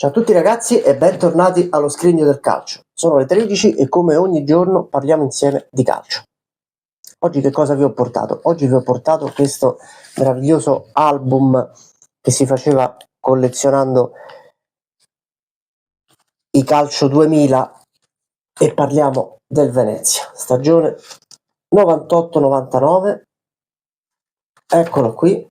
Ciao a tutti ragazzi e bentornati allo Scrigno del Calcio. Sono le 13 e come ogni giorno parliamo insieme di calcio. Oggi che cosa vi ho portato? Oggi vi ho portato questo meraviglioso album che si faceva collezionando i Calcio 2000 e parliamo del Venezia, stagione 98-99. Eccolo qui.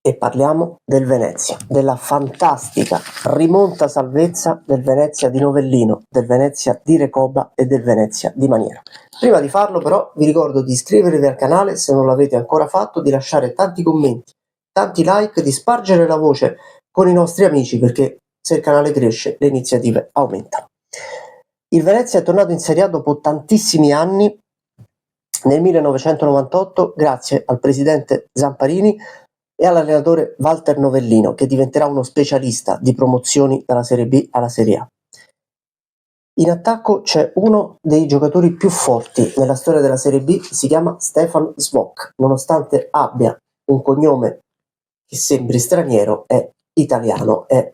E parliamo del Venezia, della fantastica rimonta salvezza del Venezia di Novellino, del Venezia di Recoba e del Venezia di Maniero. Prima di farlo però vi ricordo di iscrivervi al canale se non l'avete ancora fatto, di lasciare tanti commenti, tanti like, di spargere la voce con i nostri amici, perché se il canale cresce le iniziative aumentano. Il Venezia è tornato in Serie A dopo tantissimi anni nel 1998 grazie al presidente Zamparini e all'allenatore Walter Novellino, che diventerà uno specialista di promozioni dalla Serie B alla Serie A. In attacco c'è uno dei giocatori più forti nella storia della Serie B, si chiama Stefan Zvok, nonostante abbia un cognome che sembri straniero, è italiano, è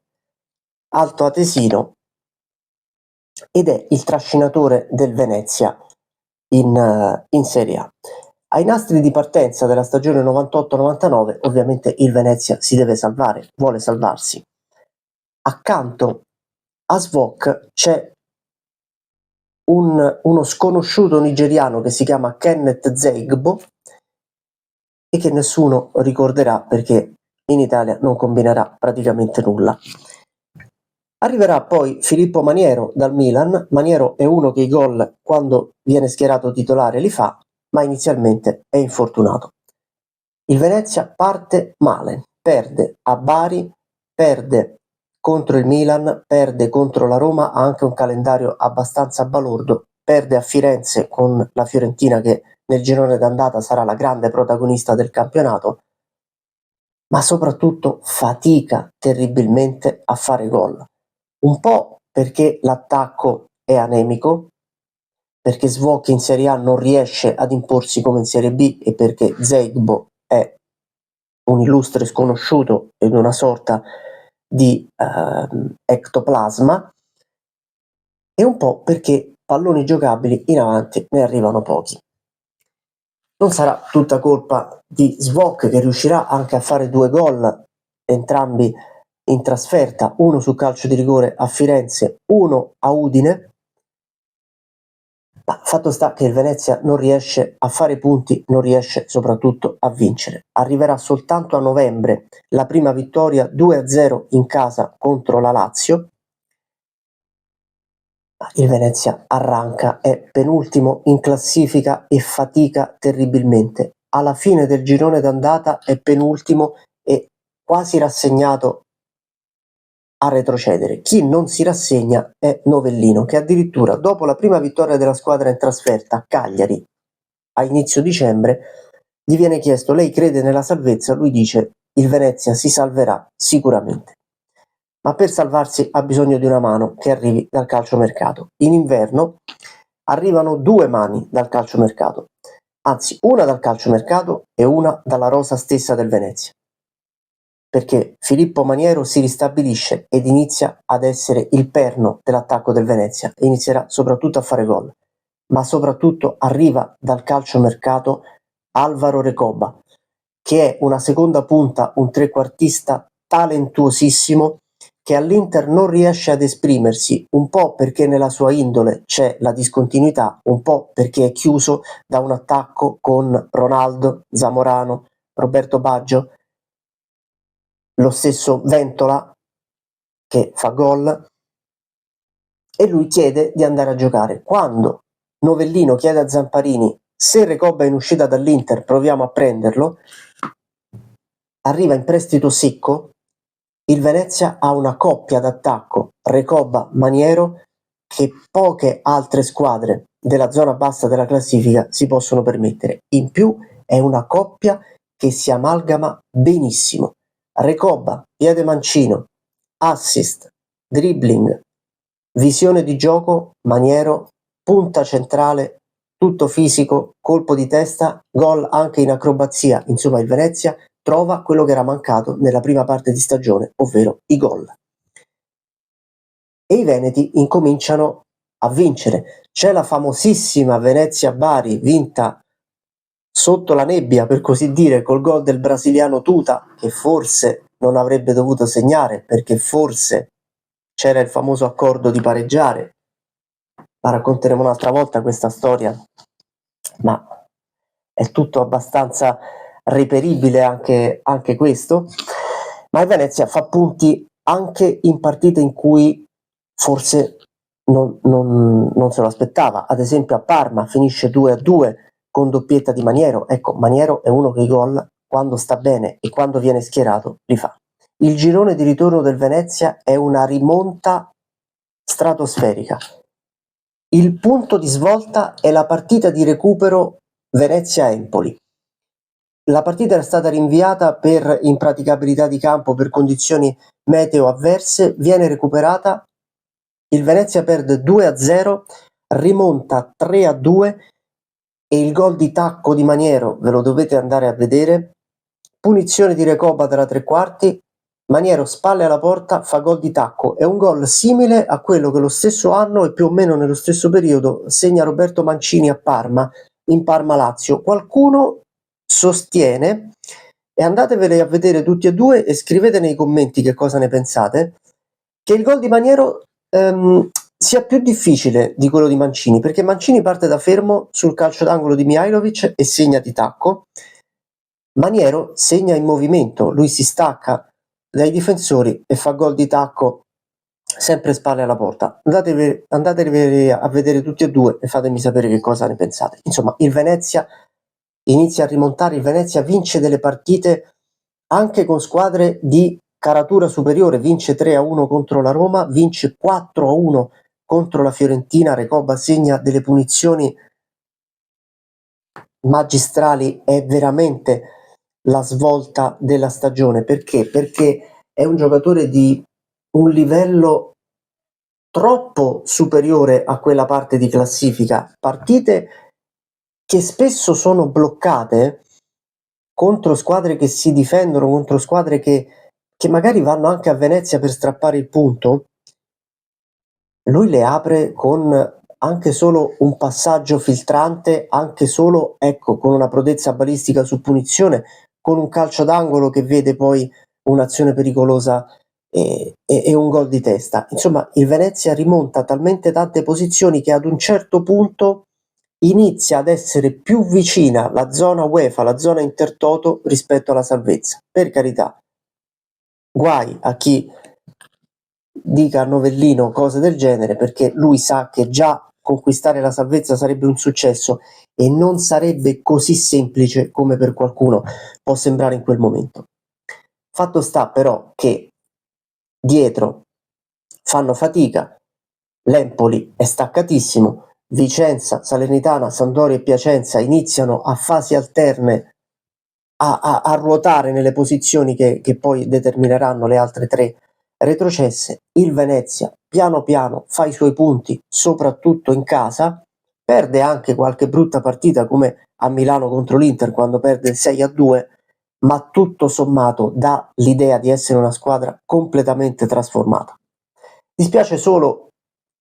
altoatesino ed è il trascinatore del Venezia in Serie A. Ai nastri di partenza della stagione 98-99 ovviamente il Venezia si deve salvare, vuole salvarsi. Accanto a Zvok c'è uno sconosciuto nigeriano che si chiama Kenneth Zeigbo e che nessuno ricorderà perché in Italia non combinerà praticamente nulla. Arriverà poi Filippo Maniero dal Milan. Maniero è uno che i gol quando viene schierato titolare li fa, ma inizialmente è infortunato. Il Venezia parte male, perde a Bari, perde contro il Milan, perde contro la Roma, ha anche un calendario abbastanza balordo, perde a Firenze con la Fiorentina che nel girone d'andata sarà la grande protagonista del campionato, ma soprattutto fatica terribilmente a fare gol. Un po' perché l'attacco è anemico, perché Zvok in Serie A non riesce ad imporsi come in Serie B e perché Zeigbo è un illustre sconosciuto ed una sorta di ectoplasma, e un po' perché palloni giocabili in avanti ne arrivano pochi. Non sarà tutta colpa di Zvok, che riuscirà anche a fare 2 gol, entrambi in trasferta, uno su calcio di rigore a Firenze, uno a Udine. Ma fatto sta che il Venezia non riesce a fare punti, non riesce soprattutto a vincere. Arriverà soltanto a novembre la prima vittoria 2-0 in casa contro la Lazio. Il Venezia arranca, è penultimo in classifica e fatica terribilmente. Alla fine del girone d'andata è penultimo e quasi rassegnato a retrocedere. Chi non si rassegna è Novellino, che addirittura dopo la prima vittoria della squadra in trasferta a Cagliari a inizio dicembre gli viene chiesto: lei crede nella salvezza? Lui dice: il Venezia si salverà sicuramente, ma per salvarsi ha bisogno di una mano che arrivi dal calciomercato. In inverno arrivano 2 mani dal calciomercato, anzi una dal calciomercato e una dalla rosa stessa del Venezia, perché Filippo Maniero si ristabilisce ed inizia ad essere il perno dell'attacco del Venezia e inizierà soprattutto a fare gol, ma soprattutto arriva dal calciomercato Alvaro Recoba, che è una seconda punta, un trequartista talentuosissimo che all'Inter non riesce ad esprimersi, un po' perché nella sua indole c'è la discontinuità, un po' perché è chiuso da un attacco con Ronaldo, Zamorano, Roberto Baggio, lo stesso Ventola che fa gol, e lui chiede di andare a giocare. Quando Novellino chiede a Zamparini: se Recoba è in uscita dall'Inter proviamo a prenderlo, arriva in prestito secco. Il Venezia ha una coppia d'attacco Recoba-Maniero che poche altre squadre della zona bassa della classifica si possono permettere. In più è una coppia che si amalgama benissimo. Recoba, piede mancino, assist, dribbling, visione di gioco, Maniero, punta centrale, tutto fisico, colpo di testa, gol anche in acrobazia. Insomma, il Venezia trova quello che era mancato nella prima parte di stagione, ovvero i gol. e i veneti incominciano a vincere. C'è la famosissima Venezia-Bari vinta sotto la nebbia, per così dire, col gol del brasiliano Tuta, che forse non avrebbe dovuto segnare perché forse c'era il famoso accordo di pareggiare. La racconteremo un'altra volta questa storia, ma è tutto abbastanza reperibile anche questo. Ma il Venezia fa punti anche in partite in cui forse non se lo aspettava. Ad esempio a Parma finisce 2-2 con doppietta di Maniero. Ecco, Maniero è uno che i gol, quando sta bene e quando viene schierato, li fa. Il girone di ritorno del Venezia è una rimonta stratosferica. Il punto di svolta è la partita di recupero Venezia-Empoli. La partita era stata rinviata per impraticabilità di campo, per condizioni meteo avverse, viene recuperata, il Venezia perde 2-0, rimonta 3-2 e il gol di tacco di Maniero, ve lo dovete andare a vedere, punizione di Recoba dalla tre quarti, Maniero spalle alla porta, fa gol di tacco, è un gol simile a quello che lo stesso anno e più o meno nello stesso periodo segna Roberto Mancini a Parma, in Parma-Lazio. Qualcuno sostiene, e andatevele a vedere tutti e due e scrivete nei commenti che cosa ne pensate, che il gol di Maniero sia più difficile di quello di Mancini, perché Mancini parte da fermo sul calcio d'angolo di Mihajlovic e segna di tacco. Maniero segna in movimento, lui si stacca dai difensori e fa gol di tacco sempre spalle alla porta. Andatevi a vedere tutti e due e fatemi sapere che cosa ne pensate. Insomma, il Venezia inizia a rimontare, il Venezia vince delle partite anche con squadre di caratura superiore, vince 3-1 contro la Roma, vince 4-1 contro la Fiorentina, Recoba segna delle punizioni magistrali, è veramente la svolta della stagione. Perché? Perché è un giocatore di un livello troppo superiore a quella parte di classifica, partite che spesso sono bloccate contro squadre che si difendono, contro squadre che magari vanno anche a Venezia per strappare il punto, lui le apre con anche solo un passaggio filtrante, anche solo, ecco, con una prodezza balistica su punizione, con un calcio d'angolo che vede poi un'azione pericolosa e un gol di testa. Insomma, il Venezia rimonta talmente tante posizioni che ad un certo punto inizia ad essere più vicina la zona UEFA, la zona Intertoto rispetto alla salvezza. Per carità, guai a chi dica a Novellino cose del genere, perché lui sa che già conquistare la salvezza sarebbe un successo e non sarebbe così semplice come per qualcuno può sembrare in quel momento. Fatto sta però che dietro fanno fatica, l'Empoli è staccatissimo, Vicenza, Salernitana, Sampdoria e Piacenza iniziano a fasi alterne a ruotare nelle posizioni che poi determineranno le altre tre retrocesse. Il Venezia piano piano fa i suoi punti, soprattutto in casa, perde anche qualche brutta partita come a Milano contro l'Inter quando perde 6-2, ma tutto sommato dà l'idea di essere una squadra completamente trasformata. Dispiace solo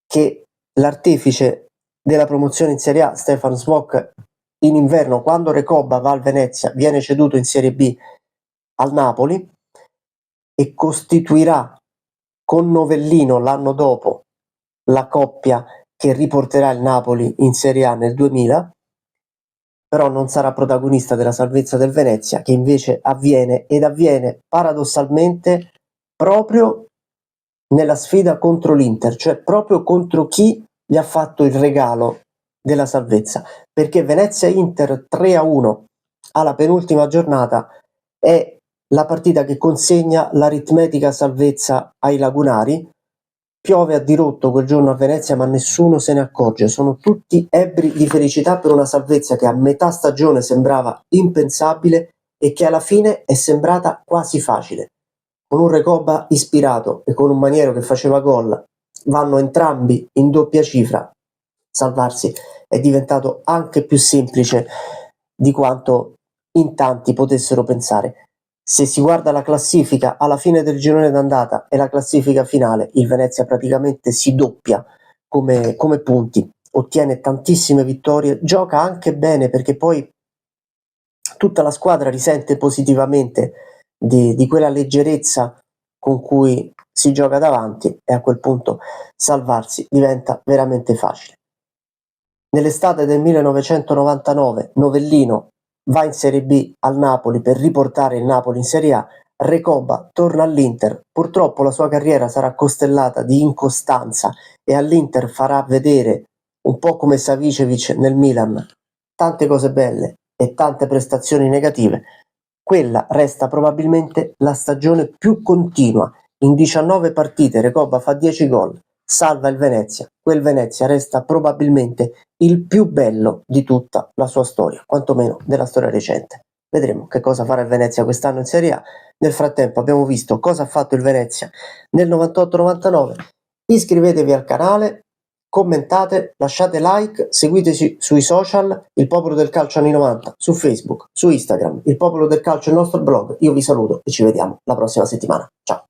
che l'artefice della promozione in Serie A, Stefan Svok, in inverno, quando Recoba va al Venezia, viene ceduto in Serie B al Napoli e costituirà con Novellino l'anno dopo la coppia che riporterà il Napoli in Serie A nel 2000, però non sarà protagonista della salvezza del Venezia, che invece avviene paradossalmente proprio nella sfida contro l'Inter, cioè proprio contro chi gli ha fatto il regalo della salvezza, perché Venezia-Inter 3-1 alla penultima giornata è la partita che consegna l'aritmetica salvezza ai lagunari. Piove a dirotto quel giorno a Venezia, ma nessuno se ne accorge, sono tutti ebbri di felicità per una salvezza che a metà stagione sembrava impensabile e che alla fine è sembrata quasi facile. Con un Recoba ispirato e con un Maniero che faceva gol, vanno entrambi in doppia cifra, salvarsi è diventato anche più semplice di quanto in tanti potessero pensare. Se si guarda la classifica alla fine del girone d'andata e la classifica finale, il Venezia praticamente si doppia come punti, ottiene tantissime vittorie, gioca anche bene perché poi tutta la squadra risente positivamente di quella leggerezza con cui si gioca davanti e a quel punto salvarsi diventa veramente facile. Nell'estate del 1999 Novellino va in Serie B al Napoli per riportare il Napoli in Serie A. Recoba torna all'Inter, purtroppo la sua carriera sarà costellata di incostanza e all'Inter farà vedere, un po' come Savicevic nel Milan, tante cose belle e tante prestazioni negative. Quella resta probabilmente la stagione più continua. In 19 partite Recoba fa 10 gol, salva il Venezia. Quel Venezia resta probabilmente il più bello di tutta la sua storia, quantomeno della storia recente. Vedremo che cosa farà il Venezia quest'anno in Serie A. Nel frattempo abbiamo visto cosa ha fatto il Venezia nel 98-99. Iscrivetevi al canale, commentate, lasciate like, seguiteci sui social, il Popolo del Calcio anni 90, su Facebook, su Instagram, il Popolo del Calcio è il nostro blog. Io vi saluto e ci vediamo la prossima settimana. Ciao!